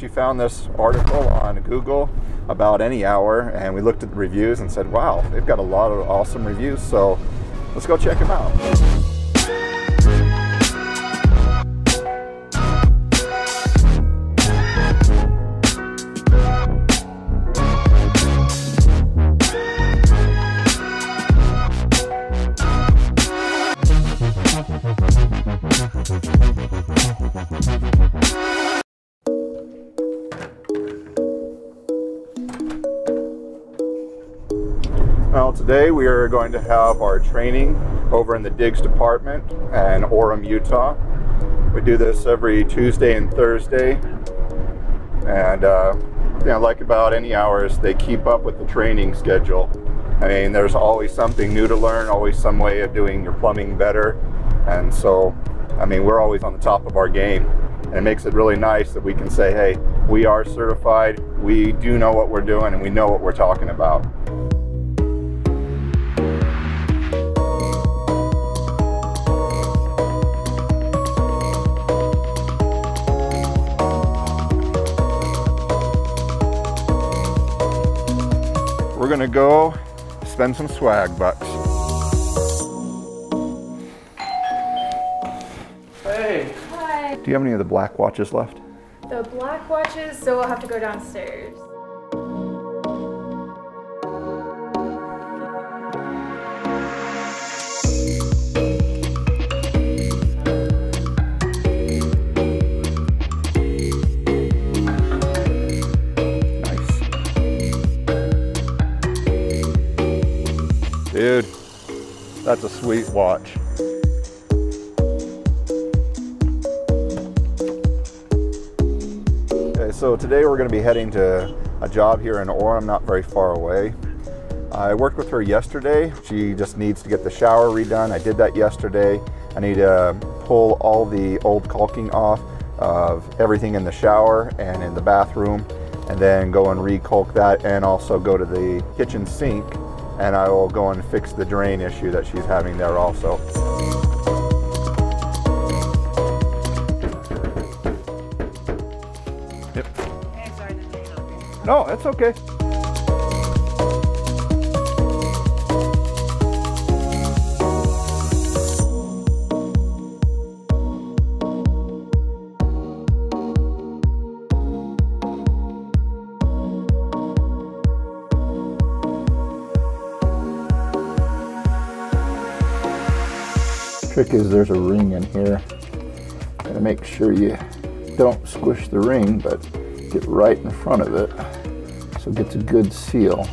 she found this article on Google about Any Hour, and we looked at the reviews and said, wow, they've got a lot of awesome reviews, so let's go check them out. Well, today we are going to have our training over in the digs department in Orem, Utah. We do this every Tuesday and Thursday, and the thing I like about Any Hour is they keep up with the training schedule. I mean, there's always something new to learn, always some way of doing your plumbing better, and so I mean, we're always on the top of our game, and it makes it really nice that we can say, hey, we are certified, we do know what we're doing, and we know what we're talking about. We're gonna go spend some swag bucks. Hey. Hi. Do you have any of the black watches left? The black watches, so we'll have to go downstairs. Dude, that's a sweet watch. Okay, so today we're going to be heading to a job here in Orem, not very far away. I worked with her yesterday. She just needs to get the shower redone. I did that yesterday. I need to pull all the old caulking off of everything in the shower and in the bathroom, and then go and re-caulk that, and also go to the kitchen sink, and I will go and fix the drain issue that she's having there also. Yep. Hey, sorry to take it. No, that's okay. Trick is there's a ring in here. Gotta make sure you don't squish the ring, but get right in front of it so it gets a good seal.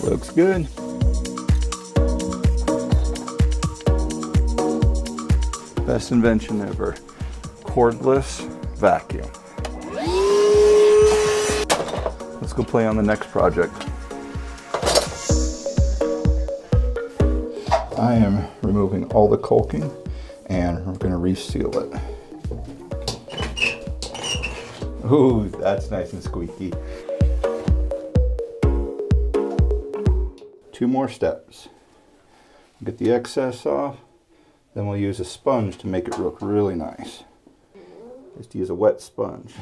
Looks good. Best invention ever. Cordless vacuum. Let's go play on the next project. I am removing all the caulking, and we're going to reseal it. Ooh, that's nice and squeaky. 2 more steps. Get the excess off, then we'll use a sponge to make it look really nice. Just use a wet sponge.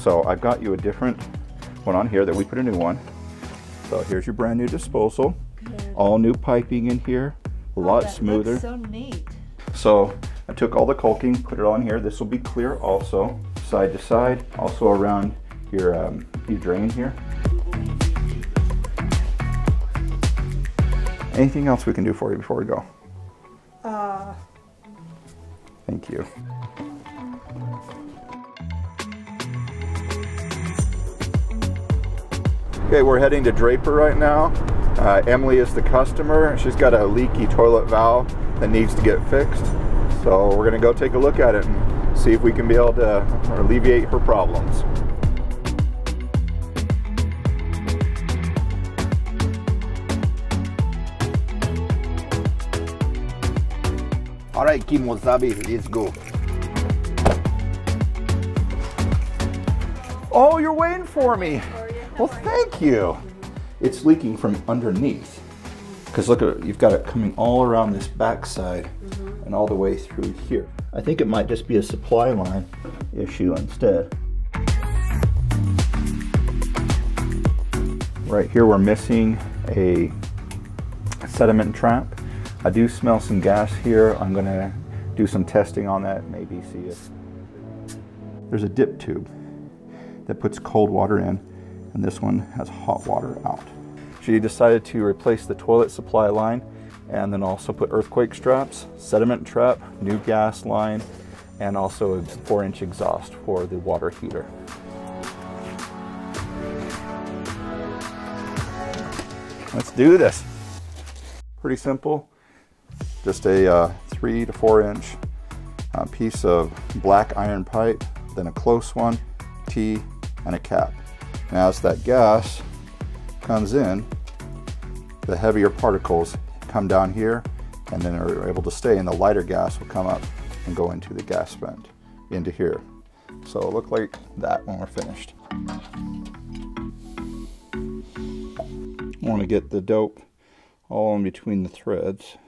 So I've got you a different one on here that we put a new one. So here's your brand new disposal. Yeah. All new piping in here, a lot smoother. Looks so neat. So I took all the caulking, put it on here. This will be clear also, side to side, also around your drain here. Anything else we can do for you before we go? Thank you. Okay, we're heading to Draper right now. Emily is the customer. She's got a leaky toilet valve that needs to get fixed. So we're gonna go take a look at it and see if we can be able to alleviate her problems. All right, Kimosabi, let's go. Oh, you're waiting for me. Well, thank you. It's leaking from underneath. Because look at it, you've got it coming all around this backside and all the way through here. I think it might just be a supply line issue instead. Right here we're missing a sediment trap. I do smell some gas here. I'm gonna do some testing on that, maybe see if there's a dip tube that puts cold water in, and this one has hot water out. She decided to replace the toilet supply line and then also put earthquake straps, sediment trap, new gas line, and also a 4-inch exhaust for the water heater. Let's do this. Pretty simple. Just a 3 to 4 inch piece of black iron pipe, then a close one, T, and a cap. Now as that gas comes in, the heavier particles come down here and then are able to stay, and the lighter gas will come up and go into the gas vent into here. So it'll look like that when we're finished. I want to get the dope all in between the threads.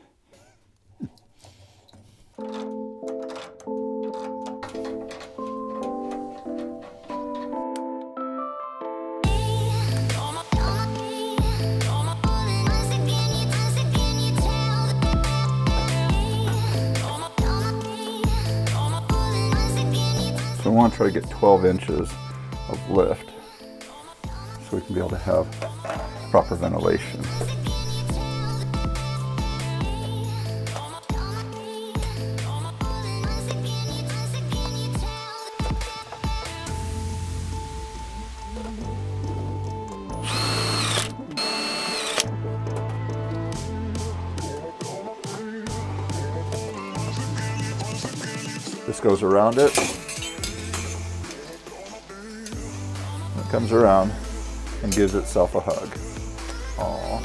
So we want to try to get 12 inches of lift so we can be able to have proper ventilation. This goes around it. It comes around and gives itself a hug. Aww.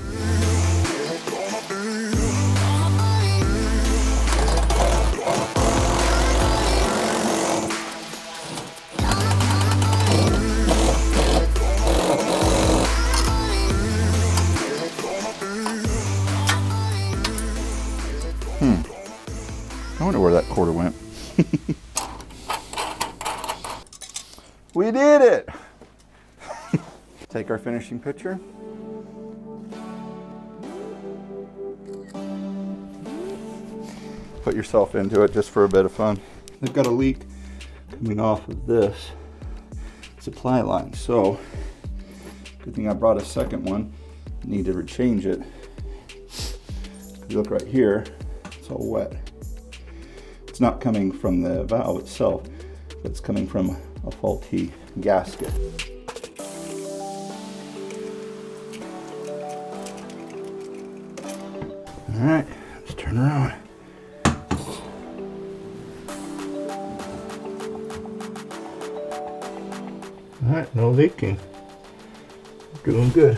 I wonder where that quarter went. We did it! Take our finishing picture. Put yourself into it just for a bit of fun. They've got a leak coming off of this supply line, so good thing I brought a second one. Need to change it. You look right here, it's all wet. It's not coming from the valve itself, but it's coming from a faulty gasket. All right, let's turn around. All right, no leaking. Doing good.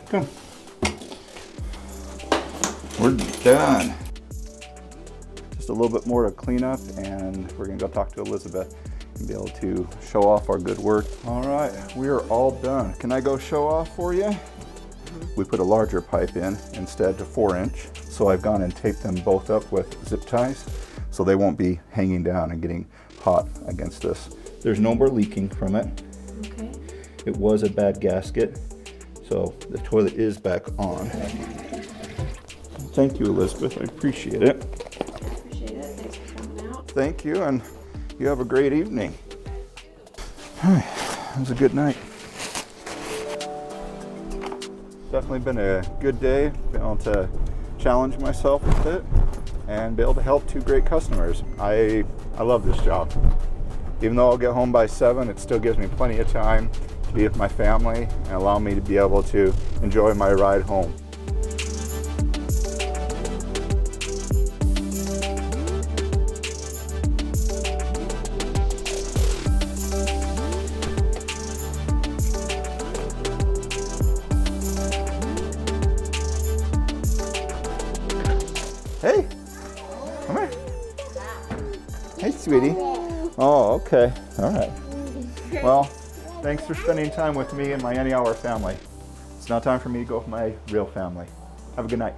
Come. We're done. Just a little bit more to clean up, and we're gonna go talk to Elizabeth and be able to show off our good work. All right, we are all done. Can I go show off for you? We put a larger pipe in instead to 4-inch. So I've gone and taped them both up with zip ties so they won't be hanging down and getting hot against this. There's no more leaking from it. Okay. It was a bad gasket, so the toilet is back on. Thank you, Elizabeth, I appreciate it. Appreciate it, thanks for coming out. Thank you, and you have a great evening. All right, it was a good night. Definitely been a good day, been able to challenge myself with it and be able to help 2 great customers. I love this job. Even though I'll get home by 7, it still gives me plenty of time to be with my family and allow me to be able to enjoy my ride home. Hey, come here. Hey, sweetie. Oh, okay. All right. Well, thanks for spending time with me and my Any Hour family. It's now time for me to go with my real family. Have a good night.